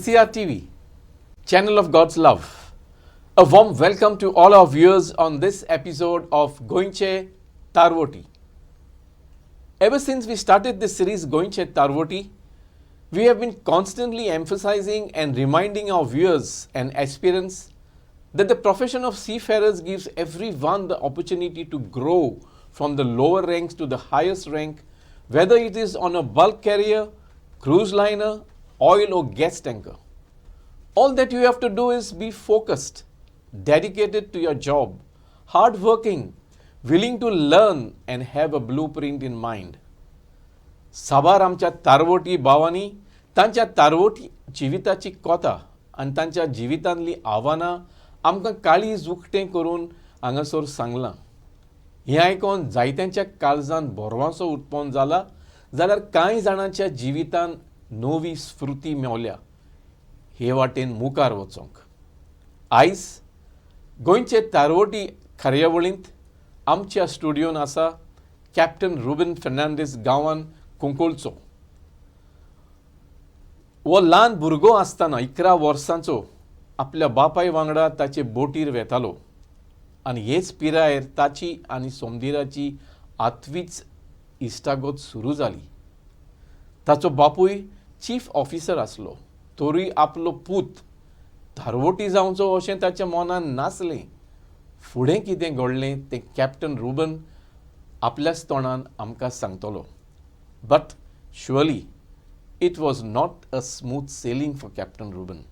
CCR TV, channel of God's love. A warm welcome to all our viewers on this episode of Goyche Tarvotti. Ever since we started this series Goyche Tarvotti, we have been constantly emphasizing and reminding our viewers and aspirants that the profession of seafarers gives everyone the opportunity to grow from the lower ranks to the highest rank, whether it is on a bulk carrier, cruise liner, oil or gas tanker. All that you have to do is be focused, dedicated to your job, hardworking, willing to learn and have a blueprint in mind. साबार आमच्या तारवोटी भावांनी तांच्या तारवोटी जिविताची कोता आनी तांच्या जिवितांतली आव्हानां आमकां काळीज उक्तें करून हांगासर सांगलां. हें आयकून जायत्यांच्या काळजांत बोरवांचो उत्पन्न जाला, जाल्यार कांय जाणांच्या जिवितांत नवी स्फूर्ती मेवल्या हे वाटेन मुखार वचोंक. आयज गोंयचे तारवोटी कार्यावळींत आमच्या स्टुडियोन आसा कॅप्टन रुबन फर्नांडीस गांवांत कुंकोळचो. हो ल्हान भुरगो आसतना 11 वर्सांचो आपल्या बापाय वांगडा ताचे बोटीर वेतालो आनी हेच पिरायेर ताची आनी सोमदिराची 8वीच इश्टागत सुरू जाली. ताचो बापूय चीफ ऑफिसर आसलो, तोरूय आपलो पूत तारवोटी जावचो अशें ताच्या मनान नासलें. फुडें कितें घडलें तें कॅप्टन रुबन आपल्याच तोंडान आमकां सांगतलो. But surely it was not a smooth sailing for Captain Ruben.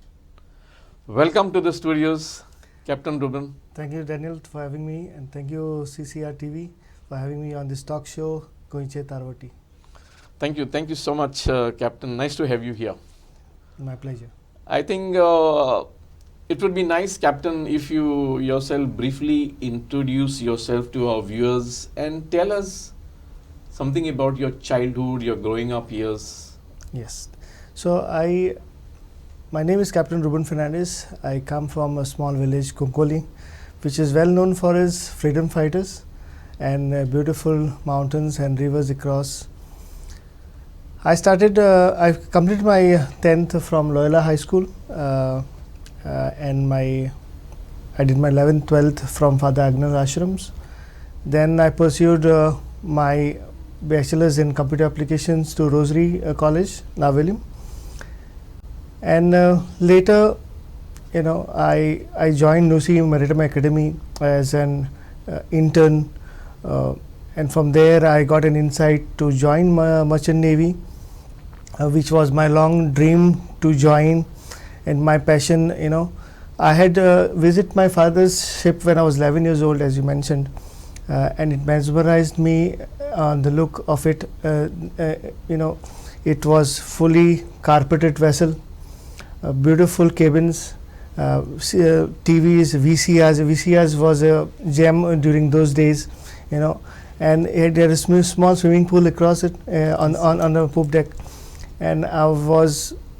Welcome to the studios, Captain Ruben. Thank you, Daniel, for having me, and thank you, CCR TV, for having me on this talk show, Goyche Tarvotti. Thank you so much, Captain. Nice to have you here. My pleasure. I think it would be nice, Captain, if you yourself briefly introduce yourself to our viewers and tell us something about your childhood, your growing up years. Yes. So my name is Captain Ruben Fernandes. I come from a small village, Kunkoli, which is well known for its freedom fighters and beautiful mountains and rivers across. I completed my 10th from Loyola High School and I did my 11th, 12th from Father Agnes Ashrams. Then I pursued my bachelor's in computer applications to Rosary College, Navelim. And later, I joined Nusi Maritime Academy as an intern, and from there I got an insight to join Merchant Navy, which was my long dream to join and my passion. I had visited my father's ship when I was 11 years old, as you mentioned, and it mesmerized me. The look of it, it was fully carpeted vessel, beautiful cabins, TVs, VCRs was a gem during those days, and it had a small swimming pool across it on the poop deck, and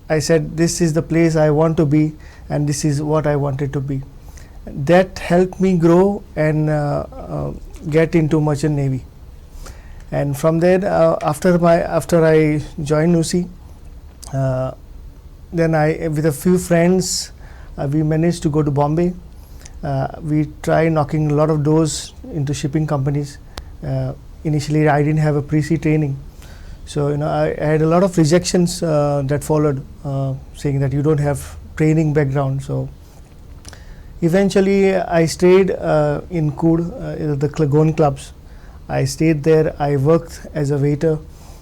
I said, this is the place I want to be, and this is what I wanted to be. That helped me grow and get into Merchant Navy. And from there, after I joined Nusi, then with a few friends, we managed to go to Bombay. We tried knocking a lot of doors into shipping companies. Initially, I didn't have a pre-sea training, so I had a lot of rejections that followed, saying that you don't have training background. So eventually, I stayed in Kood, the Goan clubs. I stayed there. I worked as a waiter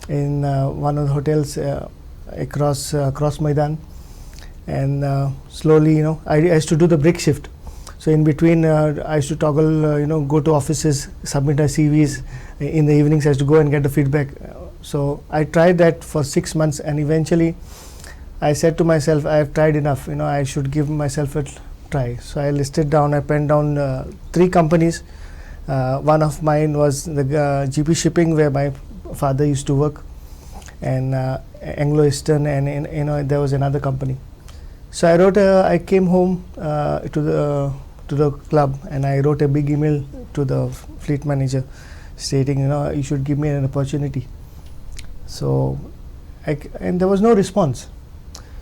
in one of the hotels across Maidan, and slowly, I used to do the break shift. So in between, I used to toggle, go to offices, submit my CVs. In the evenings, I used to go and get the feedback. So I tried that for 6 months, and eventually, I said to myself, I have tried enough. I should give myself a try. So I penned down 3 companies. One of mine was the GP Shipping, where my father used to work, and Anglo Eastern, and there was another company. So I came home to the club, and I wrote a big email to the fleet manager, stating, you should give me an opportunity. So, and there was no response.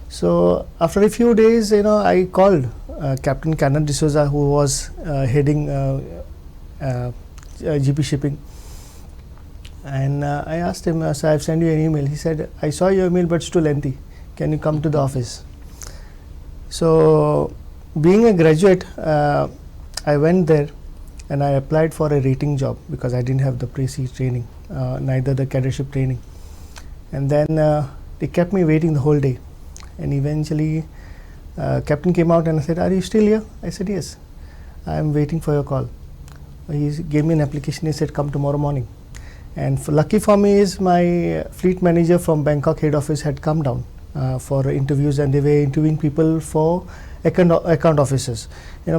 So after a few days, I called Captain Capt. Souza, who was heading GP shipping, and I asked him, "Sir, I've sent you an email." He said, "I saw your email, but it's too lengthy. Can you come to the office?" So, being a graduate, I went there and I applied for a rating job because I didn't have the pre-sea training, neither the cadetship training. And then they kept me waiting the whole day. And eventually, captain came out and I said, "Are you still here?" I said, "Yes, I am waiting for your call." He gave me an application. He said, "Come tomorrow morning." And lucky for me is my fleet manager from Bangkok head office had come down for interviews, and they were interviewing people for account officers.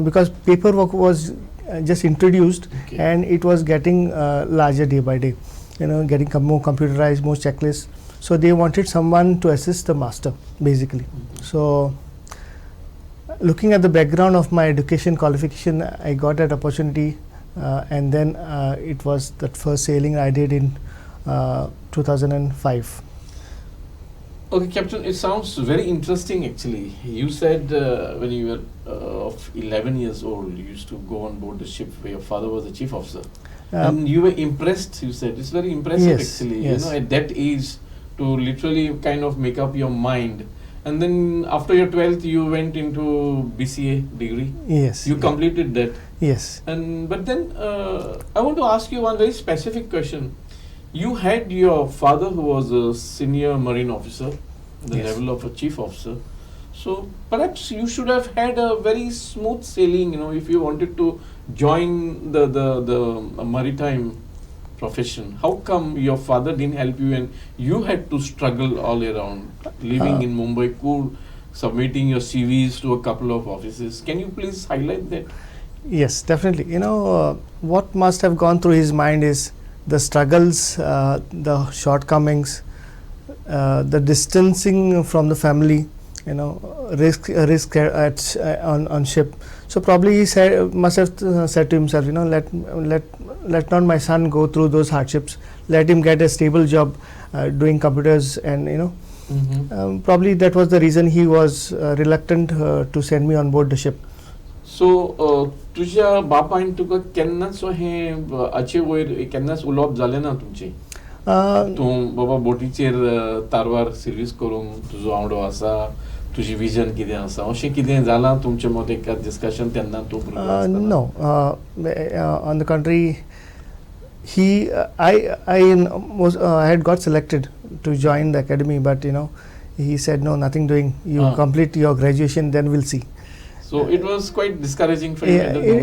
Because paperwork was just introduced, and it was getting larger day by day. Getting more computerized, more checklists. So they wanted someone to assist the master, basically. So looking at the background of my education qualification, I got that opportunity, and then it was that first sailing I did in 2005. Okay, Captain, it sounds very interesting actually. You said when you were of 11 years old, you used to go on board the ship where your father was the chief officer. And you were impressed, you said. It's very impressive actually, yes. At that age to literally kind of make up your mind. And then after your 12th, you went into BCA degree. Yes. You completed that. Yes. But then I want to ask you one very specific question. You had your father who was a senior marine officer, the level of a chief officer. So perhaps you should have had a very smooth sailing, if you wanted to join the maritime profession. How come your father didn't help you and you had to struggle all around, living in Mumbai, cool, submitting your CVs to a couple of offices? Can you please highlight that? Yes, definitely. What must have gone through his mind is the struggles, the shortcomings, the distancing from the family, risk on ship. So probably he must have said to himself, let not my son go through those hardships. Let him get a stable job doing computers, and probably that was the reason he was reluctant to send me on board the ship. So तुझ्या बापान तुका केन्नाच हे हाचे वयर केन्नाच उलोवप जालें ना तुमचें? तूं बाबा बोटीचेर तारवार सर्वीस करूंक तुजो आवडो आसा, तुजी विजन कितें आसा, अशें कितें जालां तुमचे मदें डिस्कशन तेन्ना तूं भुरगो आसतना? No, on the contrary, I had got selected to join the academy, but he said, "No, nothing doing. You complete your graduation, then we'll see." So it was quite discouraging for you.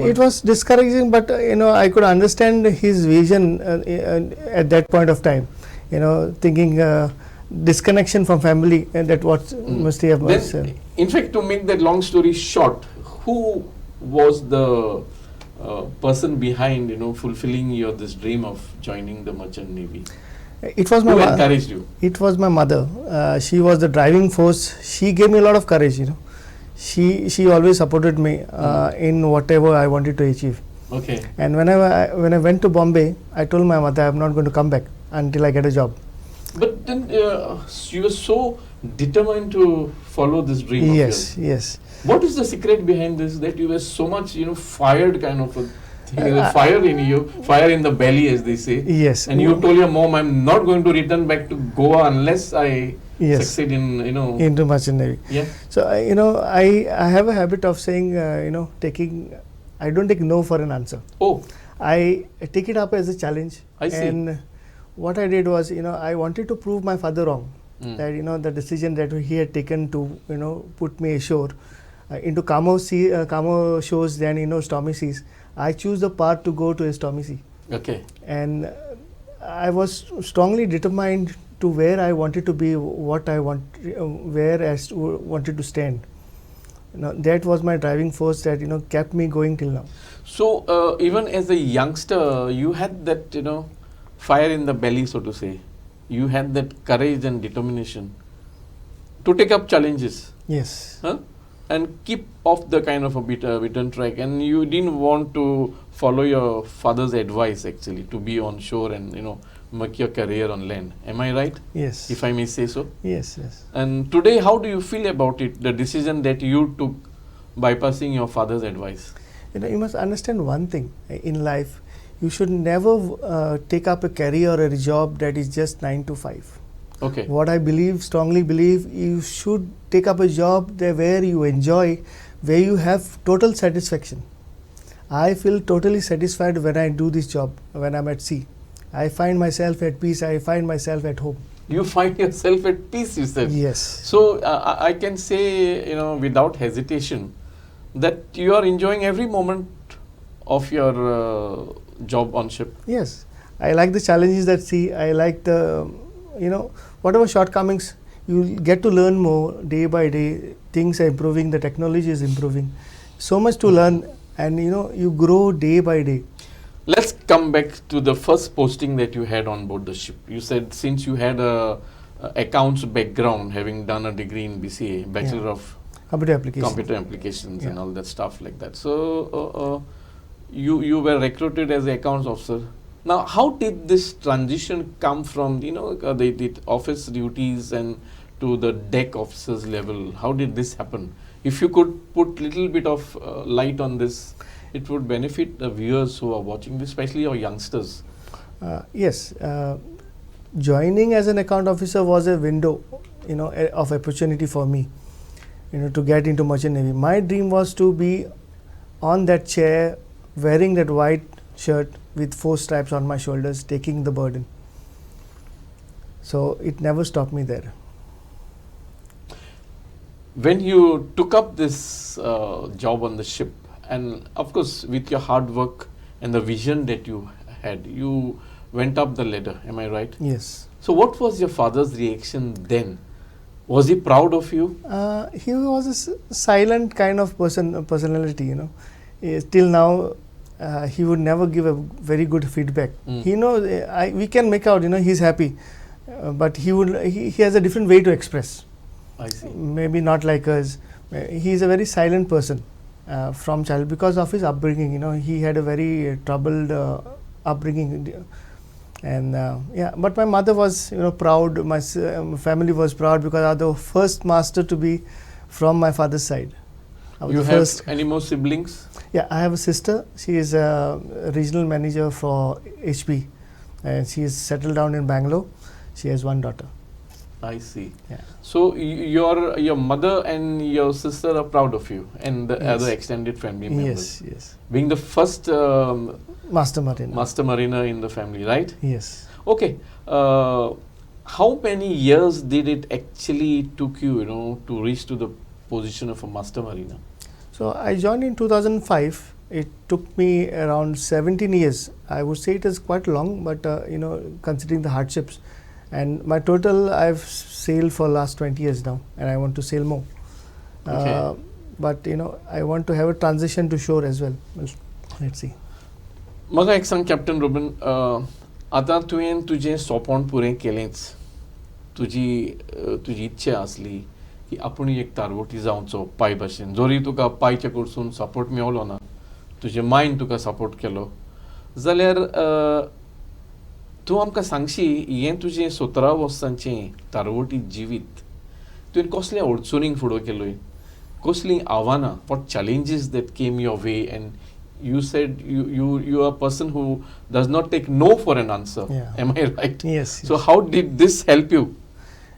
It was discouraging, but I could understand his vision at that point of time. Thinking disconnection from family, that what must he have. In fact, to make that long story short, who was the person behind fulfilling your this dream of joining the merchant navy? It was my Who encouraged you? It was my mother. She was the driving force. She gave me a lot of courage. She always supported me in whatever I wanted to achieve. Okay. And when I went to Bombay, I told my mother I'm not going to come back until I get a job. But then you were so determined to follow this dream of yours. Yes. What is the secret behind this, that you were so much fired kind of a thing, fire in you, fire in the belly, as they say? Yes. And you told your mom, I'm not going to return back to Goa unless I succeed in into merchant navy. Yeah. So I have a habit of saying I don't take no for an answer. Oh. I take it up as a challenge. I see. And what I did was I wanted to prove my father wrong. That the decision that he had taken to put me ashore into calmer shores than stormy seas. I choose the path to go to a stormy sea. Okay. And I was strongly determined to where I wanted to be, what I where I wanted to stand. That was my driving force that kept me going till now. So even as a youngster, you had that fire in the belly, so to say. You had that courage and determination to take up challenges. Yes. Huh? and keep off the kind of a beaten track, and you didn't want to follow your father's advice actually to be on shore and make your career on land. Am I right? Yes. If I may say so. Yes, yes. And today, how do you feel about it, the decision that you took bypassing your father's advice? You must understand one thing in life. You should never take up a career or a job that is just 9 to 5. Okay. What I strongly believe, you should take up a job there where you enjoy, where you have total satisfaction. I feel totally satisfied when I do this job, when I'm at sea. I find myself at peace, I find myself at home. You find yourself at peace, you said. Yes. So I can say, without hesitation, that you are enjoying every moment of your job on ship. Yes. I like the challenges at sea. I like the, whatever shortcomings, you get to learn more day by day. Things are improving, the technology is improving. So much to learn, and you grow day by day. Let's come back to the first posting that you had on board the ship. You said since you had a accounts background, having done a degree in BCA, Bachelor of Computer Applications, and all that stuff like that. So you were recruited as an accounts officer. Now, how did this transition come from the office duties and to the deck officers level? How did this happen? If you could put little bit of light on this, it would benefit the viewers who are watching this, especially our youngsters. Yes, joining as an account officer was a window, of opportunity for me, to get into merchant navy. My dream was to be on that chair, wearing that white shirt with 4 stripes on my shoulders, taking the burden. So it never stopped me there. When you took up this job on the ship, and of course with your hard work and the vision that you had, you went up the ladder, am I right? Yes. So what was your father's reaction then? Was he proud of you? He was a silent kind of personality, Till now, he would never give a very good feedback. He knows, we can make out, he's happy, but he has a different way to express. I see. Maybe not like us. He is a very silent person from child because of his upbringing. He had a very troubled upbringing, and But my mother was, proud. My family was proud because I was the first master to be from my father's side. You have any more siblings? Yeah, I have a sister. She is a regional manager for HP, and she is settled down in Bangalore. She has 1 daughter. I see. Yeah. So your mother and your sister are proud of you, and the other extended family members. Yes, yes. Being the first master mariner in the family, right? Yes. Okay. How many years did it actually took you, to reach to the position of a master mariner? So I joined in 2005. It took me around 17 years. I would say it is quite long, but considering the hardships. And my total, I've sailed for last 20 years now, and I want to sail more. Okay. But I want to have a transition to shore as well. Let's see. Maga ek sang Captain Ruben, आता तुझे स्वप्न पुरे केलेंच. तुझी इच्छा असली की आपण एक तारवोटी जावचो पाय भाशेन. जोरी तुका पायच्या कडसून सपोर्ट मेवलो ना, तुझे मायंड तुका सपोर्ट केलो, जाल्यार तूं आमकां सांगशी हें तुजें 17 वर्सांचें तारवोटी जिवीत तुवें कसल्या अडचणींक फुडो केलोय, कसलीं आव्हानां, what challenges that came your way, and you said you are a person who does not take no for an answer. Yeah. Am I right? Yes. So how did this help you?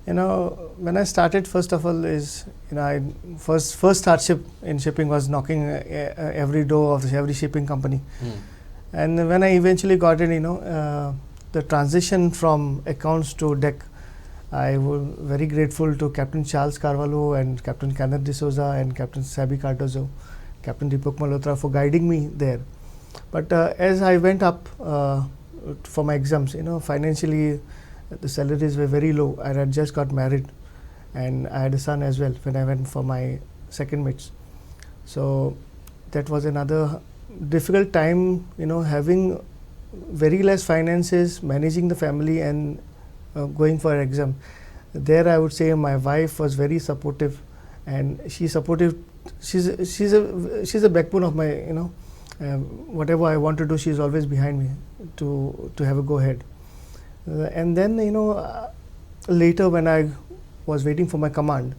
When I started, first of all, I first hardship in shipping was knocking every door of every shipping company. And when I eventually got in, the transition from accounts to deck, I was very grateful to Captain Charles Carvalho and Captain Kenneth de Souza and Captain Sabi Cardozo, Captain Deepak Malhotra for guiding me there. But as I went up for my exams, financially the salaries were very low. I had just got married and I had a son as well when I went for my second mates. So that was another difficult time, having very less finances, managing the family and going for an exam. There I would say my wife was very supportive, and she supported she's a backbone of my, whatever I want to do, she's always behind me to have a go ahead. And then, later when I was waiting for my command,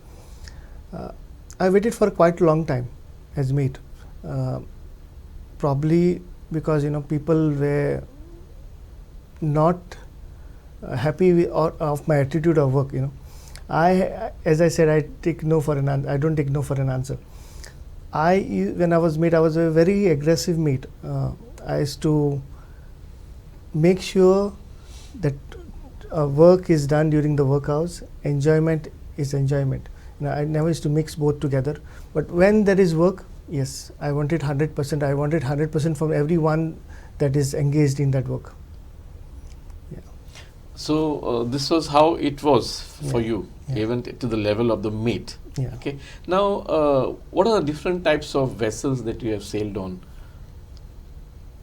I waited for quite a long time as mate. Probably because, people were not happy with, of my attitude of work, as I said, I take no for an answer. I don't take no for an answer. When I was mate, I was a very aggressive mate. I used to make sure that work is done during the work hours. Enjoyment is enjoyment. I never used to mix both together. But when there is work, yes, I wanted 100%. I wanted 100% from everyone that is engaged in that work. Yeah. So this was how it was for you, Yeah. even to the level of the mate. Yeah. Okay. Now, what are the different types of vessels that you have sailed on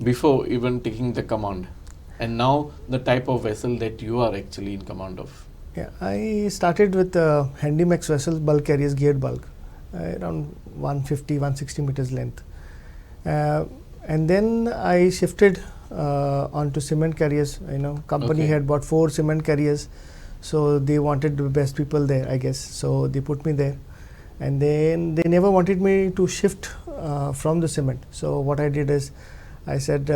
before even taking the command, and now the type of vessel that you are actually in command of? Yeah, I started with Handymax vessels, bulk carriers, geared bulk, around 150, 160 meters length. And then I shifted onto cement carriers. Company Okay. had bought 4 cement carriers, so they wanted the best people there, I guess. So they put me there, and then they never wanted me to shift from the cement. So what I did is, I said,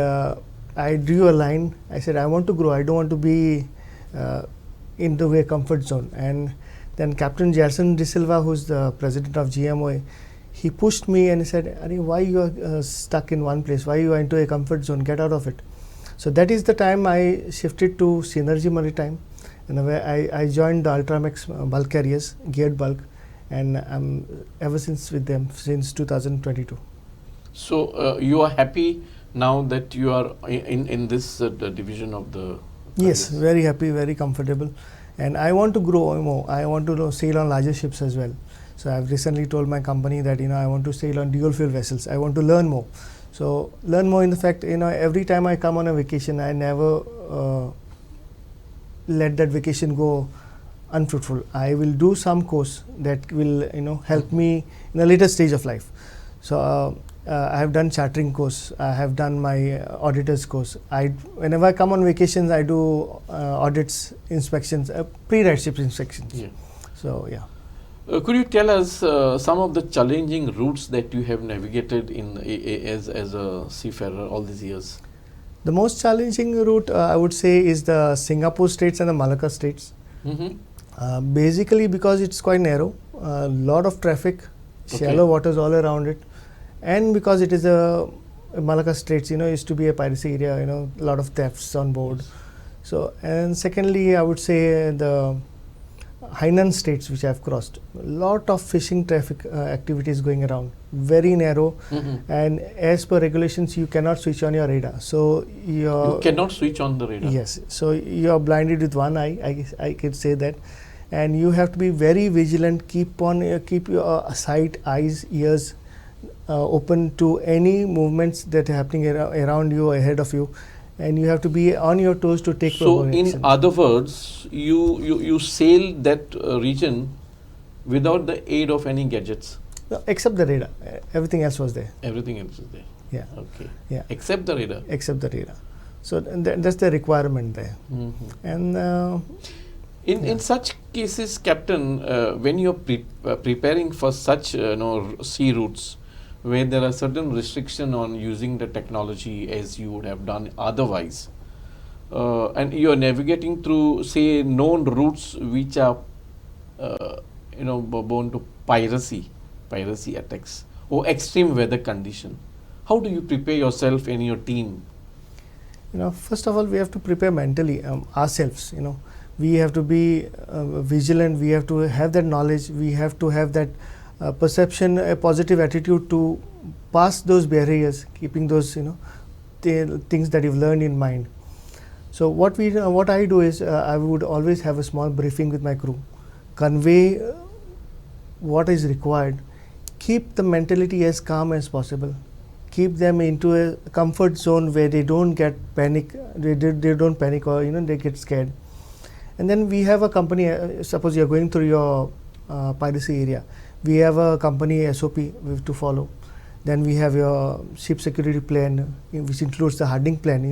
I drew a line. I said, I want to grow. I don't want to be into a comfort zone. And then Captain Gerson De Silva, who's the president of GMOA, he pushed me and he said, Ari, why you are stuck in one place? Why you are into a comfort zone? Get out of it. So that is the time I shifted to Synergy Maritime, and I joined the Ultramax bulk carriers, geared bulk, and I'm ever since with them since 2022. So you are happy now that you are in this the division of the Yes, carriers? very happy, very comfortable, and I want to grow more. I want to sail on larger ships as well. So I've recently told my company that I want to sail on dual fuel vessels. I want to learn more. So learn more in the fact, every time I come on a vacation, I never let that vacation go unfruitful. I will do some course that will help me in a later stage of life. So I have done chartering course. I have done my auditor's course. Whenever I come on vacations, I do audits, inspections, pre-ride ship inspections. Yeah. So yeah. Could you tell us some of the challenging routes that you have navigated in as a seafarer all these years? The most challenging route I would say is the Singapore Straits and the Malacca Straits. Mm-hmm. Basically because it's quite narrow, a lot of traffic, shallow waters all around it, and because it is a Malacca Straits, used to be a piracy area, a lot of thefts on board. So, and secondly, I would say the Hainan Straits which I have crossed, a lot of fishing traffic activities going around, very narrow, Mm-hmm. and as per regulations you cannot switch on your radar. So You cannot switch on the radar. Yes, so you are blinded with one eye, I could say that, and you have to be very vigilant. Keep your sight, eyes, ears open to any movements that are happening around you, ahead of you, and you have to be on your toes to take So, proper in action. other words, you sail that region without the aid of any gadgets. No, except the radar, everything else was there. Everything else is there. Yeah, Okay. yeah, Except the radar. except the radar. So that's the requirement there, Mm-hmm. and In such cases, Captain, when you are preparing for such sea routes, where there are certain restriction on using the technology as you would have done otherwise, and you are navigating through, say, known routes which are born to piracy attacks or extreme weather condition, how do you prepare yourself and your team? first of all, we have to prepare mentally ourselves. We have to be vigilant. We have to have that knowledge. We have to have that perception, a positive attitude to pass those barriers, keeping those things that you've learned in mind. So what I do is I would always have a small briefing with my crew, convey what is required, keep the mentality as calm as possible, keep them into a comfort zone where they don't get panic, they don't panic or they get scared. And then we have a company, suppose you are going through your piracy area, We have a company SOP we have to follow. Then we have your ship security plan, which includes the hardening plan.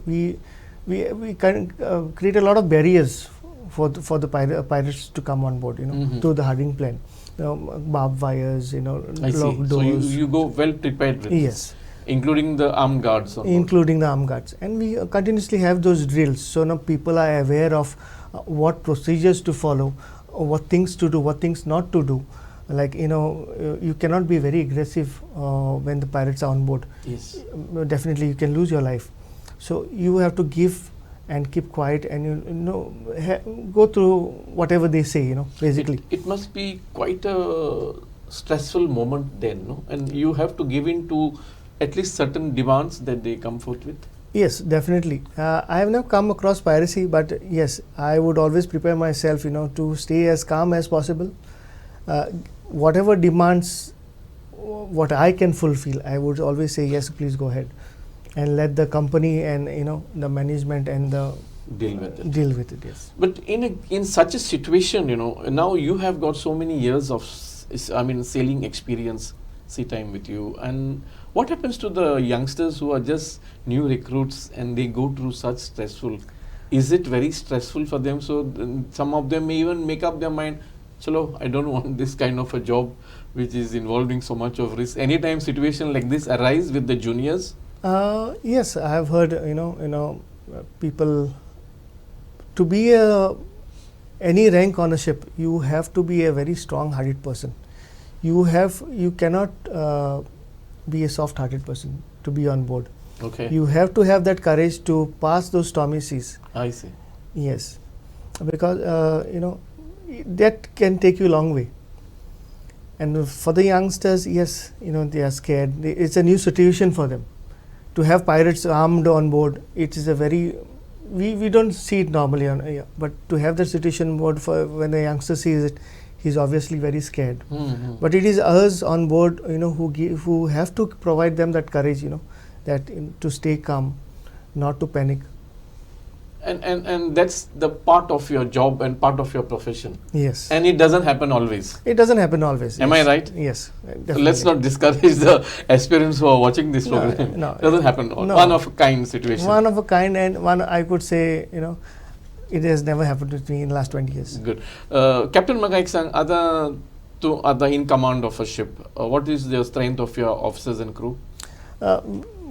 We can create a lot of barriers for the pirates to come on board. Through the hardening plan, barbed wires, I see. locked So doors. you go well prepared with this, Yes, including the armed guards. on board. including the armed guards, and we continuously have those drills. So now people are aware of what procedures to follow, what things to do, what things not to do. Like you cannot be very aggressive when the pirates are on board. Yes. Definitely you can lose your life. So you have to give and keep quiet, and go through whatever they say. Basically. It must be quite a stressful moment then, no? And you have to give in to at least certain demands that they come forth with. Yes, definitely. I have never come across piracy, but yes, I would always prepare myself, to stay as calm as possible. Whatever demands, what I can fulfill, I would always say yes, please go ahead, and let the company and the management and the Deal with it. deal with it. Yes. But in such a situation, now you have got so many years of sailing experience, sea time with you, and what happens to the youngsters who are just new recruits and they go through such stressful? Is it very stressful for them? So some of them may even make up their mind, chalo, I don't want this kind of a job which is involving so much of risk. Anytime situation like this arise with the juniors? Yes, I have heard people, to be any rank on a ship, you have to be a very strong-hearted person. You cannot be a soft-hearted person to be on board. Okay. You have to have that courage to pass those stormy seas. I see. Yes, because that can take you a long way. And for the youngsters, yes, they are scared. It's a new situation for them. To have pirates armed on board, it is a very, we don't see it normally but to have that situation on board, for when a youngster sees it, he's obviously very scared. Mm-hmm. But it is us on board, who have to provide them that courage, that to stay calm, not to panic. And that's the part of your job and part of your profession. Yes. And it doesn't happen always. It doesn't happen always. Am yes. I right? Yes. So Definitely. let's not discourage the aspirants who are watching this program. No, It doesn't happen. no. One of a kind situation. One of a kind, and one I could say, it has never happened to me in the last 20 years. Good. Captain Magaik Sang, other in command of a ship, what is the strength of your officers and crew?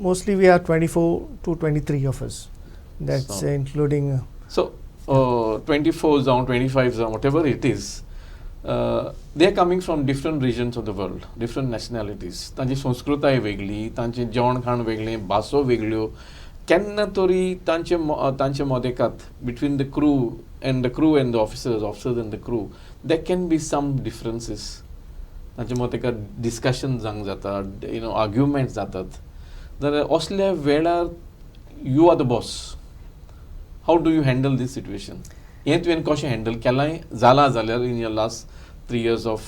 Mostly we are 24 to 23 of us. That's So- including. So 24 zone, 25 zone, whatever it is, they are coming from different regions of the world, different nationalities. तांची संस्कृताय वेगळी, तांचे जेवण खाण वेगळें, भासो वेगळ्यो. केन्ना तरी तांचे मोदेकात between the crew and the officers and the crew, there can be some differences. तांचे मोदेकात discussion जावंक जाता, arguments जातात. जाल्यार असल्या वेळार you are the boss. How do you handle this situation? हें तुवें कशें handle केलां जाला जाल्यार in your last 3 years of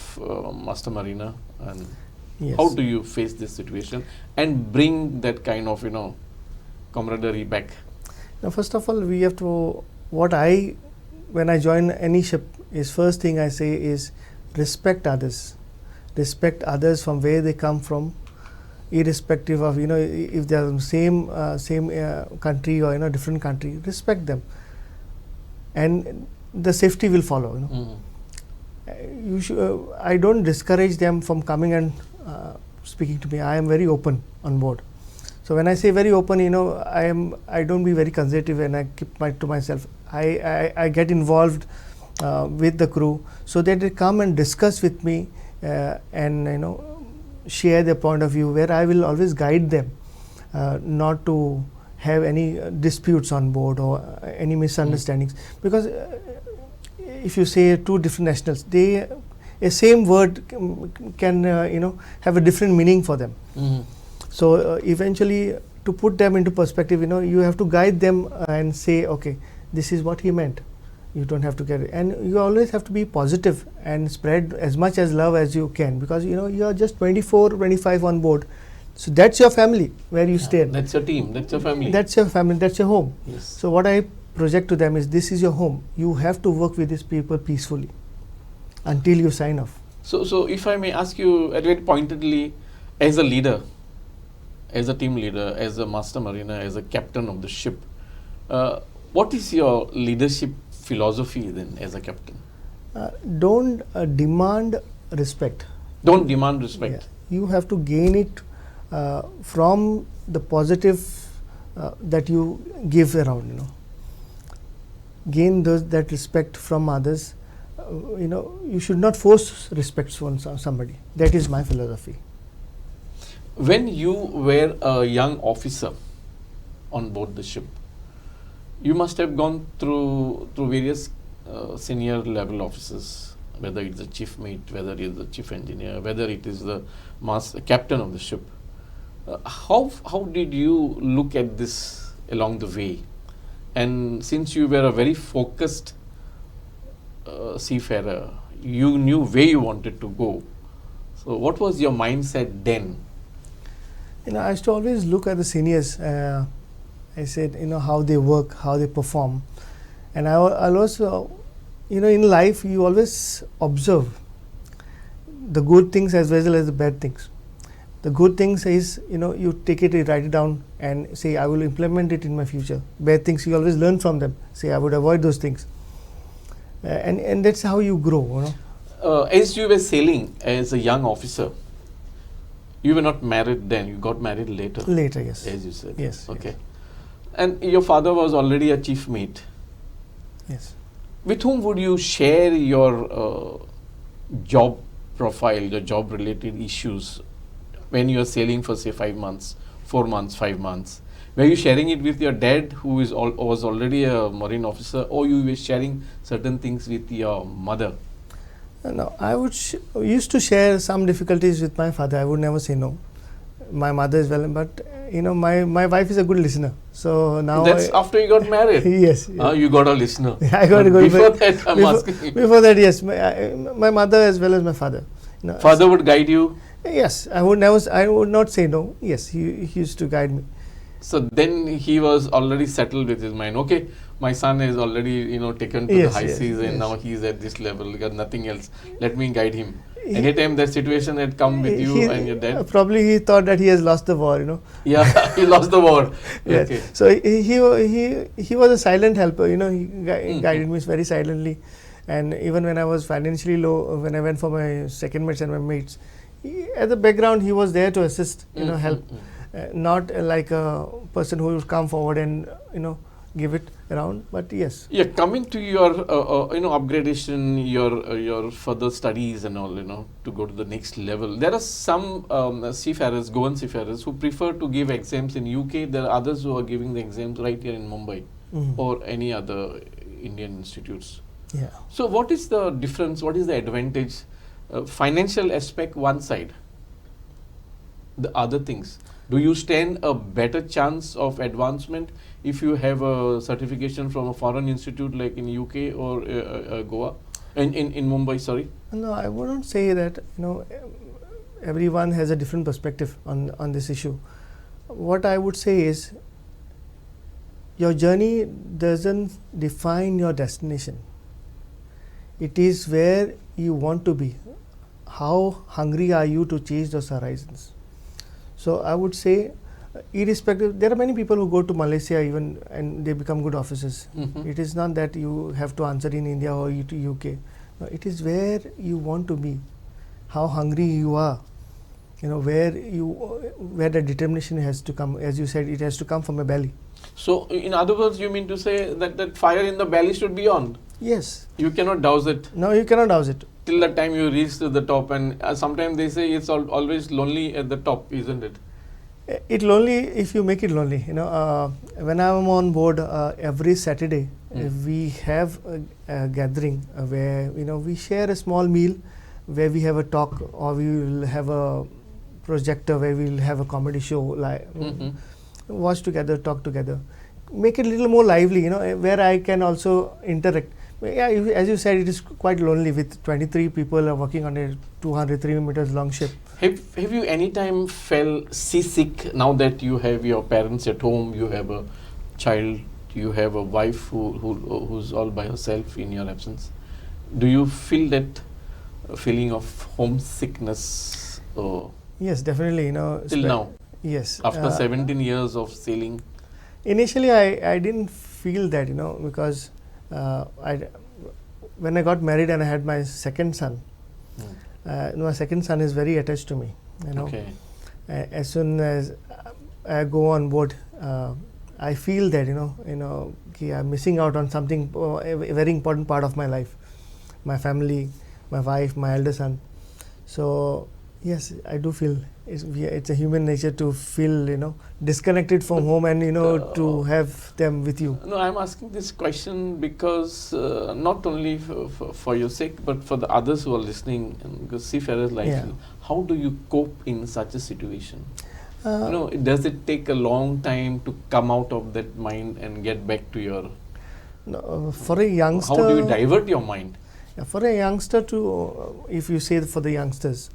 Master Mariner, and Yes. how do you face this situation and bring that kind of camaraderie back? Now, first of all, we have to, when I join any ship, is first thing I say is respect others. Respect others from where they come from, irrespective of, if they are same country or, different country, respect them. And the safety will follow, I don't discourage them from coming and speaking to me. I am very open on board. So when I say very open, I don't be very conservative and I keep to myself. I get involved with the crew so that they come and discuss with me and share their point of view, where I will always guide them not to have any disputes on board or any misunderstandings. Because if you say two different nationals, a same word can have a different meaning for them. So eventually, to put them into perspective, you have to guide them and say, okay, this is what he meant. You don't have to get it, and you always have to be positive and spread as much as love as you can, because you are just 24, 25 on board. So that's your family where you stay. That's your team. That's your family. That's your family. That's your home. Yes. So what I project to them is, this is your home. You have to work with these people peacefully until you sign off. So if I may ask you very pointedly, as a leader, as a team leader, as a master mariner, as a captain of the ship, what is your leadership philosophy then as a captain? Don't demand respect. Don't demand respect. Yeah. You have to gain it from the positive that you give around, Gain that respect from others. You should not force respect from somebody. That is my philosophy. When you were a young officer on board the ship, you must have gone through various senior level officers, whether it's the chief mate, whether it is the chief engineer, whether it is the captain of the ship. How did you look at this along the way? And since you were a very focused seafarer, you knew where you wanted to go. So what was your mindset then? I used to always look at the seniors. I said, how they work, how they perform. And I also, in life, you always observe the good things as well as the bad things. The good things is, you take it, you write it down and say, I will implement it in my future. Bad things, you always learn from them. Say, I would avoid those things. And that's how you grow, As you were sailing as a young officer, you were not married then, you got married later. Later, yes. As you said. Yes. Okay. Yes. And your father was already a chief mate. Yes. With whom would you share your job profile, your job related issues when you are sailing for say 5 months, 4 months, 5 months? Were you sharing it with your dad, who was already a marine officer, or you were sharing certain things with your mother? No, I used to share some difficulties with my father. I would never say no. My mother as well, but my wife is a good listener. So now that's after you got married. Yes. You got a listener. I got a good. Before that, I'm asking you. Before that, yes, my mother as well as my father. Father would guide you. Yes, I would not say no. Yes, he used to guide me. So then he was already settled with his mind. Okay, my son is already taken to the high seas, and now he's at this level. He got nothing else. Let me guide him. Anytime that situation had come with you and your dad, probably he thought that he has lost the war. Yeah, he lost the war. Yes. Okay. So he was a silent helper. He guided me very silently, and even when I was financially low, when I went for my second mates and my mates, at the background he was there to assist. Help. Not like a person who would come forward and give it around, but yes. Yeah, coming to your upgradation, your further studies and all, to go to the next level. There are some seafarers, Goan seafarers, who prefer to give exams in UK. There are others who are giving the exams right here in Mumbai or any other Indian institutes. Yeah. So what is the difference? What is the advantage? Financial aspect one side. The other things. Do you stand a better chance of advancement if you have a certification from a foreign institute like in UK or Goa, in Mumbai? Sorry. No, I wouldn't say that. Everyone has a different perspective on this issue. What I would say is, your journey doesn't define your destination. It is where you want to be. How hungry are you to chase those horizons? So I would say, irrespective, there are many people who go to Malaysia even and they become good officers. It is not that you have to answer in India or to UK. No, it is where you want to be, how hungry you are, where the determination has to come. As you said, it has to come from a belly. So in other words, you mean to say that fire in the belly should be on? Yes. You cannot douse it. No, you cannot douse it. Till the time you reach to the top, and sometimes they say it's always lonely at the top, isn't it? It's lonely if you make it lonely. When I'm on board every Saturday, we have a gathering where we share a small meal, where we have a talk, or we will have a projector where we will have a comedy show, like watch together, talk together, make it a little more lively. Where I can also interact. Yeah, as you said, it is quite lonely with 23 people working on a 203 meters long ship. Have you any time felt seasick now that you have your parents at home, you have a child, you have a wife who's all by herself in your absence? Do you feel that a feeling of homesickness Yes, definitely. till now? Yes. After 17 years of sailing? Initially, I didn't feel that, because when I got married and I had my second son, my second son is very attached to me. Okay. As soon as I go on board, I feel that I'm missing out on something, a very important part of my life, my family, my wife, my elder son. So yes, I do feel it's a human nature to feel disconnected from home and to have them with you. No, I'm asking this question because not only for your sake, but for the others who are listening and because seafarers like you. How do you cope in such a situation? Does it take a long time to come out of that mind and get back to your? No, for a youngster, how do you divert your mind? For a youngster if you say for the youngsters,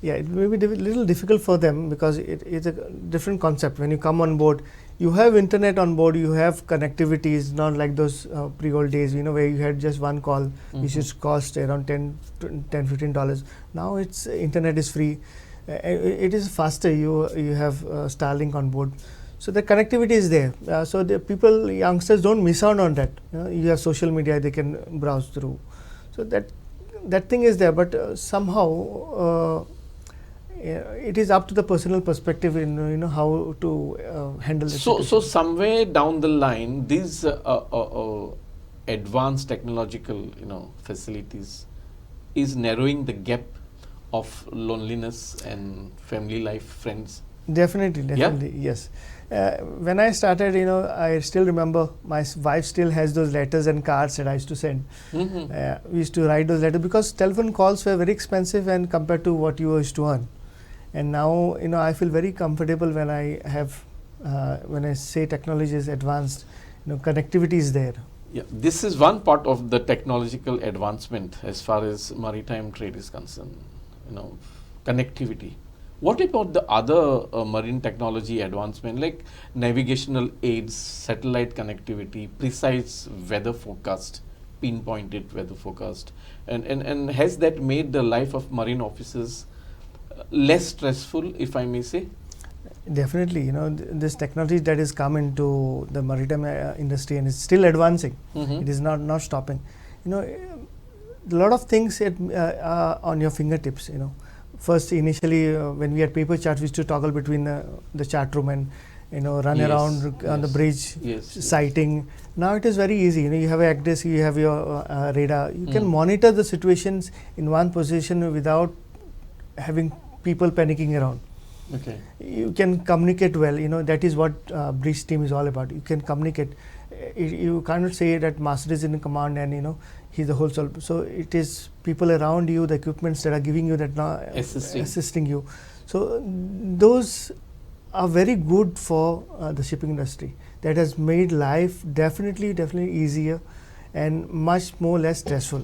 it may be little difficult for them because it's a different concept. When you come on board, you have internet on board, you have connectivities, not like those pre-old days, where you had just one call, which used to cost around $10-15. Now it's internet is free. It is faster. You have Starlink on board, so the connectivity is there. So the youngsters don't miss out on that. You have social media; they can browse through. So that thing is there, but somehow it is up to the personal perspective in how to handle it. So somewhere down the line, these advanced technological facilities is narrowing the gap of loneliness and family life, friends. Definitely, yes. When I started, I still remember my wife still has those letters and cards that I used to send. We used to write those letters because telephone calls were very expensive and compared to what you used to earn. And now, I feel very comfortable when I have, when I say technology is advanced, connectivity is there. Yeah, this is one part of the technological advancement as far as maritime trade is concerned. Connectivity. What about the other marine technology advancement like navigational aids, satellite connectivity, precise weather forecast, pinpointed weather forecast, and has that made the life of marine officers less stressful, if I may say? Definitely, this technology that has come into the maritime industry and is still advancing. It is not stopping. A lot of things are on your fingertips. First, initially, when we had paper charts, we used to toggle between the chart room and run around on the bridge, sighting. Now it is very easy. You have ACDIS, you have your radar. You can monitor the situations in one position without having people panicking around. Okay. You can communicate well. That is what bridge team is all about. You can communicate. You cannot say that master is in command and he's the whole soul. So it is people around you, the equipments that are giving you that assisting you. So those are very good for the shipping industry. That has made life definitely easier and much less stressful.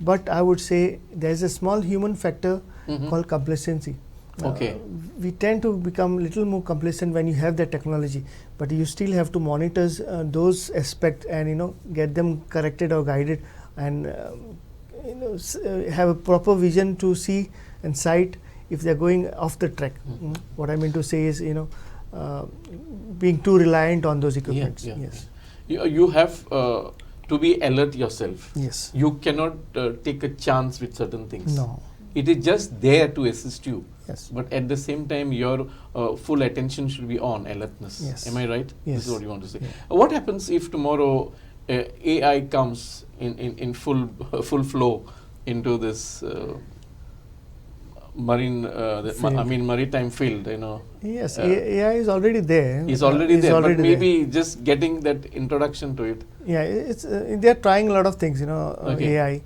But I would say there's a small human factor called complacency. Okay. We tend to become a little more complacent when you have that technology, but you still have to monitor those aspects and get them corrected or guided and have a proper vision to see and sight if they're going off the track. What I mean to say is being too reliant on those equipments. Yes. You have to be alert yourself. Yes. You cannot take a chance with certain things. No. It is just there to assist you. Yes. But at the same time, your full attention should be on alertness. Yes. Am I right? Yes. This is what you want to say. Yeah. What happens if tomorrow AI comes in full flow into this maritime field? Yes, AI is already there. It's already there, but maybe just getting that introduction to it. Yeah, it's they are trying a lot of things. AI.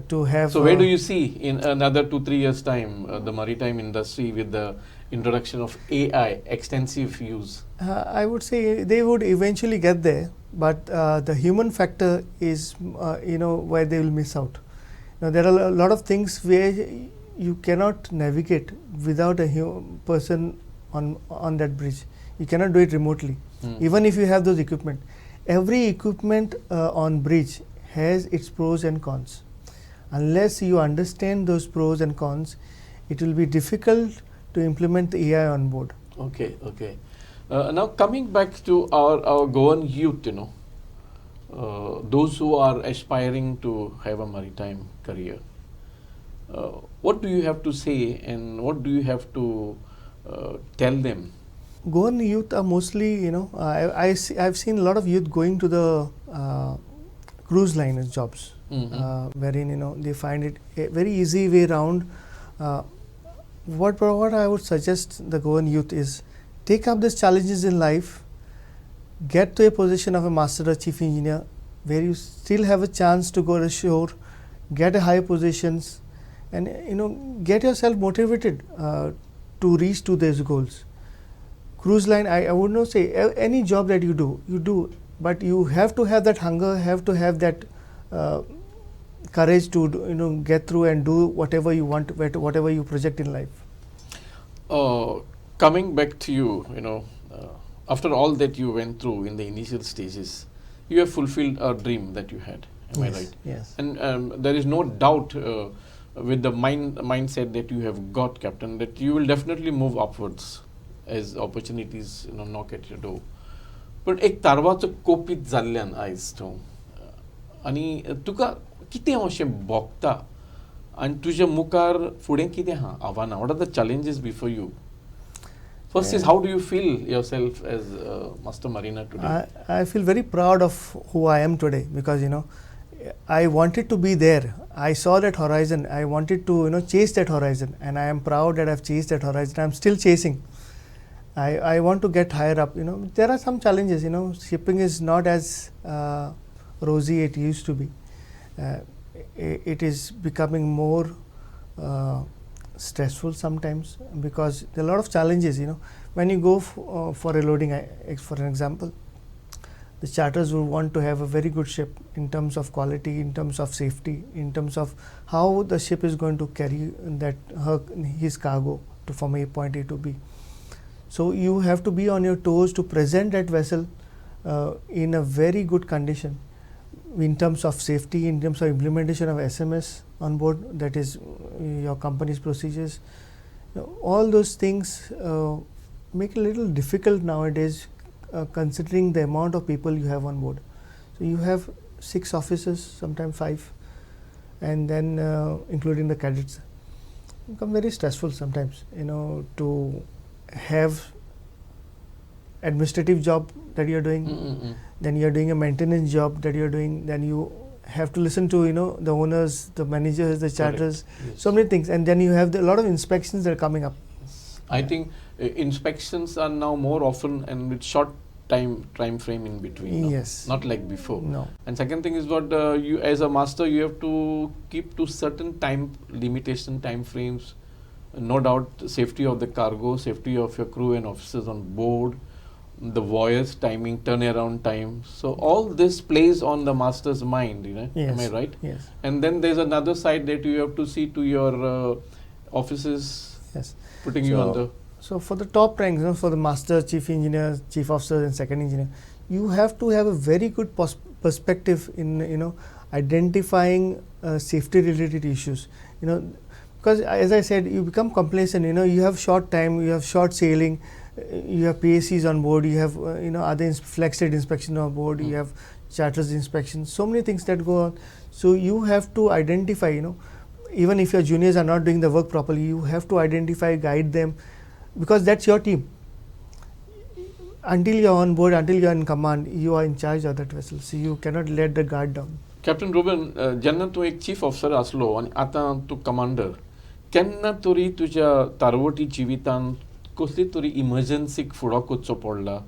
To have. So where do you see in another 2-3 years' time the maritime industry with the introduction of AI, extensive use? I would say they would eventually get there, but the human factor is where they will miss out. Now there are a lot of things where you cannot navigate without a person on that bridge. You cannot do it remotely, even if you have those equipment. Every equipment on bridge has its pros and cons. Unless you understand those pros and cons, it will be difficult to implement the AI on board. Okay, okay. Now coming back to our Goan youth, those who are aspiring to have a maritime career, what do you have to say and what do you have to tell them? Goan youth are mostly, I've seen a lot of youth going to the cruise liners jobs, wherein they find it a very easy way around. What I would suggest the Goan youth is take up these challenges in life, get to a position of a master or chief engineer, where you still have a chance to go ashore, get a high positions, and get yourself motivated to reach to those goals. Cruise line, I would not say any job that you do, but you have to have that hunger, have to have that courage to get through and do whatever you want, whatever you project in life. Coming back to you, after all that you went through in the initial stages, you have fulfilled a dream that you had. Am I right? Yes. And there is no doubt with the mindset that you have got, Captain, that you will definitely move upwards as opportunities knock at your door. But एक तारवाचो कोपीत जाल्ल्यान आयज तूं आनी तुका कितें अशें भोगता आनी तुज्या मुखार फुडें कितें आहा आव्हानां? What are the challenges before you? First is, how do you feel yourself as Master Mariner today? I feel very proud of who I am today, because I wanted to be there. I saw that horizon. I wanted to chase that horizon, and I am proud that I've chased that horizon. I'm still chasing. I want to get higher up. There are some challenges. Shipping is not as rosy it used to be. It is becoming more stressful sometimes, because there are a lot of challenges. When you go for a loading, for an example, the charters will want to have a very good ship in terms of quality, in terms of safety, in terms of how the ship is going to carry his cargo from point A to B. So you have to be on your toes to present that vessel in a very good condition, in terms of safety, in terms of implementation of SMS on board, that is your company's procedures. All those things make it a little difficult nowadays, considering the amount of people you have on board. So you have 6 officers, sometimes 5, and then including the cadets. It becomes very stressful sometimes, to have administrative job that you're doing, then you're doing a maintenance job that you're doing, then you have to listen to the owners, the managers, the charters, yes. So many things, and then you have a lot of inspections that are coming up. I think inspections are now more often and with short time frame in between. Yes. Not like before. No. And second thing is what you as a master, you have to keep to certain time limitation, time frames. No doubt, safety of the cargo, safety of your crew and officers on board, the voyage timing, turnaround time. So all this plays on the master's mind, Yes. Am I right? Yes. And then there's another side that you have to see to your officers, yes, putting you under. So for the top ranks, for the master, chief engineer, chief officer, and second engineer, you have to have a very good perspective in identifying safety related issues. Because as I said, you become complacent. You have short time, you have short sailing, you have PACs on board, you have other flex rate inspection on board, you have charters inspection, so many things that go on. So you have to identify, even if your juniors are not doing the work properly, you have to identify, guide them, because that's your team. Until you are on board, until you are in command, you are in charge of that vessel. So you cannot let the guard down. Captain Ruben, जेन्ना तूं एक chief officer आसलो आनी आतां तूं commander, केन्ना तरी तुज्या तारवटी जिवितांत कसली तरी इमर्जन्सीक फुडो करचो पडला,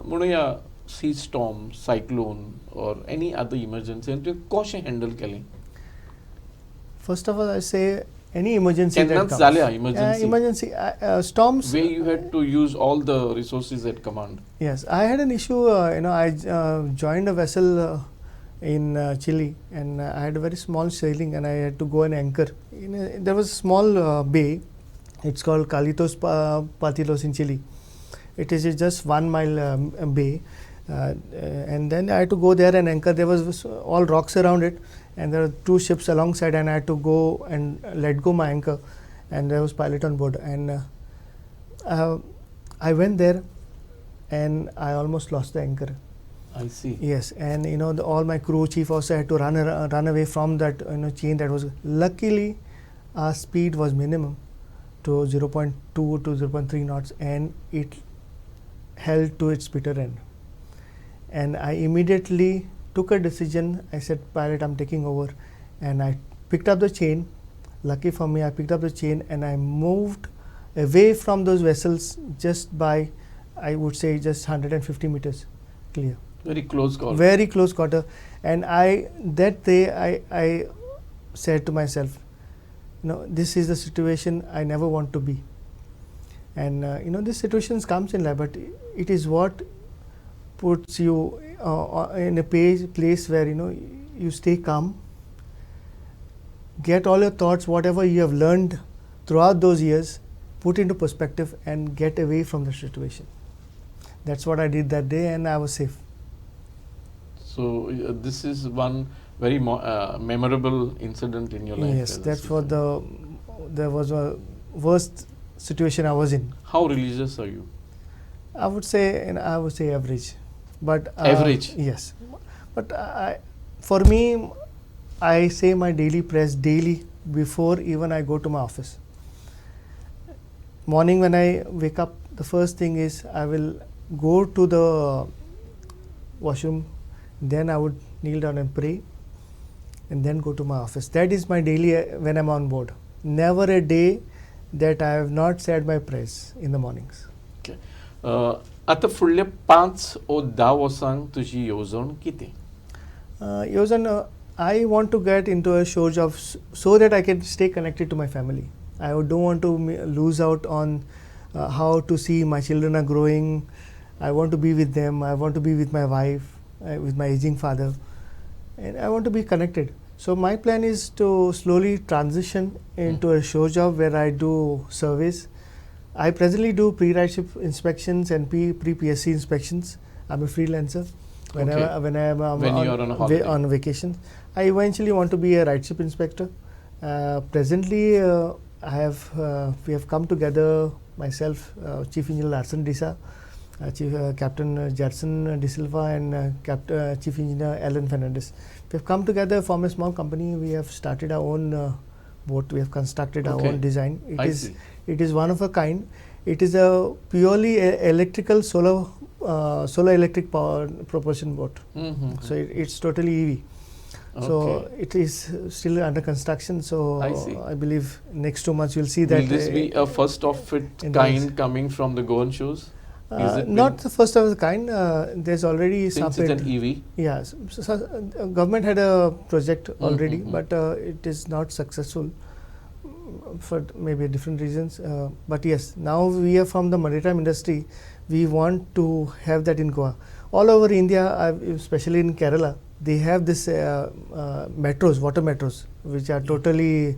म्हणुया सी स्टॉर्म, सायक्लोन और एनी अदर इमर्जन्सी, आनी तुवें कशें हँडल केलें? First of all, I say any emergency that केन्नाच comes. जाल्या emergency? Emergency storms. Where you had to use all the resources at command. Yes, I had an issue. I joined a vessel in Chile, and I had a very small sailing, and I had to go and anchor. There was a small bay. It's called Calitos Patilos in Chile. It is just 1 mile bay, and then I had to go there and anchor. There was all rocks around it, and there were two ships alongside, and I had to go and let go my anchor, and there was pilot on board, and I went there, and I almost lost the anchor. I see. Yes, and all my crew, chief officer had to run away from that chain that was. Luckily, our speed was minimum to 0.2 to 0.3 knots, and it held to its bitter end. And I immediately took a decision. I said, pilot, I'm taking over, and I picked up the chain. Lucky for me, I picked up the chain and I moved away from those vessels just by, I would say, just 150 meters clear. Very close call. Very close quarter. And that day I said to myself, this is the situation I never want to be. And this situation comes in life, but it is what puts you in a place where you stay calm, get all your thoughts, whatever you have learned throughout those years, put into perspective and get away from the situation. That's what I did that day, and I was safe. So this is one very memorable incident in your life. Yes, that's what there was a worst situation I was in. How religious are you? I would say average, but average. Yes, but for me, I say my daily prayers daily before even I go to my office. Morning when I wake up, the first thing is I will go to the washroom, then I would kneel down and pray, and then go to my office. That is my daily when I'm on board. Never a day that I have not said my prayers in the mornings. Okay. आता फुडले 5 or 10 वर्सांक तुजी येवजण कितें? I want to get into a show job so that I can stay connected to my family. I don't want to lose out on how to see my children are growing. I want to be with them. I want to be with my wife, with my aging father, and I want to be connected. So my plan is to slowly transition into a show job where I do service. I presently do pre-ride ship inspections and pre-PSC inspections. I'm a freelancer. When you are on a holiday, on vacation, I eventually want to be a ride ship inspector. Presently, we have come together, myself, Chief Engineer Larsen Disa, Captain Judson De Silva, and Chief Engineer Alan Fernandes. We have come together, form a small company. We have started our own boat. We have constructed our own design. It is one of a kind. It is a purely electrical solar electric power propulsion boat. So it's totally EV. So it is still under construction. So I believe next 2 months you'll see that. Will this be a first of its kind coming from the Goan shows? Not the first of the kind. There's already since it's an EV. Yeah, so government had a project already, but it is not successful for maybe different reasons. But yes, now we are from the maritime industry. We want to have that in Goa. All over India, especially in Kerala, they have this metros, water metros, which are totally,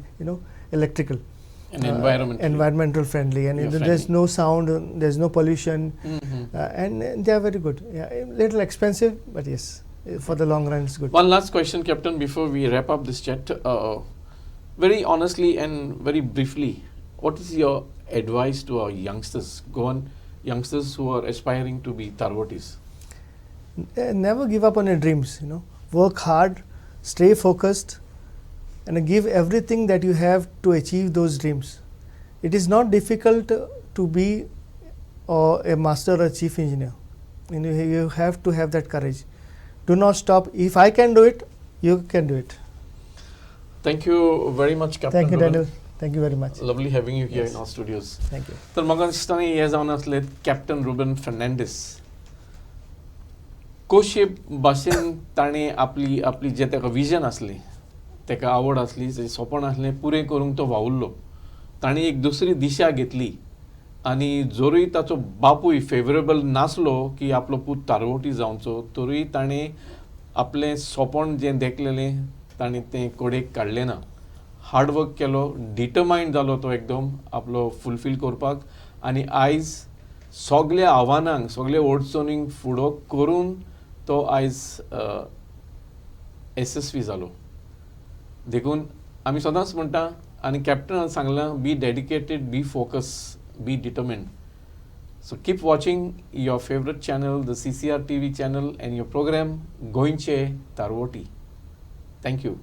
electrical. And environmental friendly, and there's no sound, there's no pollution, and they are very good. Yeah, a little expensive, but yes, for the long run, it's good. One last question, Captain, before we wrap up this chat. Very honestly and very briefly, what is your advice to our youngsters, youngsters who are aspiring to be Tarvottis? Never give up on your dreams. Work hard, stay focused, and give everything that you have to achieve those dreams. It is not difficult to be a master or a chief engineer. You have to have that courage. Do not stop. If I can do it, you can do it. Thank you very much, Captain. Thank you, Ruben. Daniel. Thank you very much. Lovely having you here in our studios. Thank you. तर म्हाका दिसता हे जावन आसले captain Ruban Fernandes. कशे भाशेन ताणें आपली जे ताका विजन आसली, ताका आवड आसली, जे सोपण आसलें पुरें करूंक तो वावुरलो. ताणें एक दुसरी दिशा घेतली आनी जोरूय ताचो बापूय फेवरेबल नासलो की आपलो पूत तारवोटी जावचो, तोरूय ताणें आपलें सोपण जें देखलेलें ताणें तें कोडेक काडलें ना. हार्ड वर्क केलो, डिटरमायंड जालो तो एकदम आपलो फुलफील करपाक, आनी आयज सगल्या आव्हानांक, सगल्या अडचणींक फुडो करून तो आयज यशस्वी जालो. देखून आमी सदांच म्हणटा आनी कॅप्टनान सांगलां be dedicated, be focus, be determined. So keep watching your favorite channel, the CCR TV channel, and your program Goyche Tarvotti. Thank you.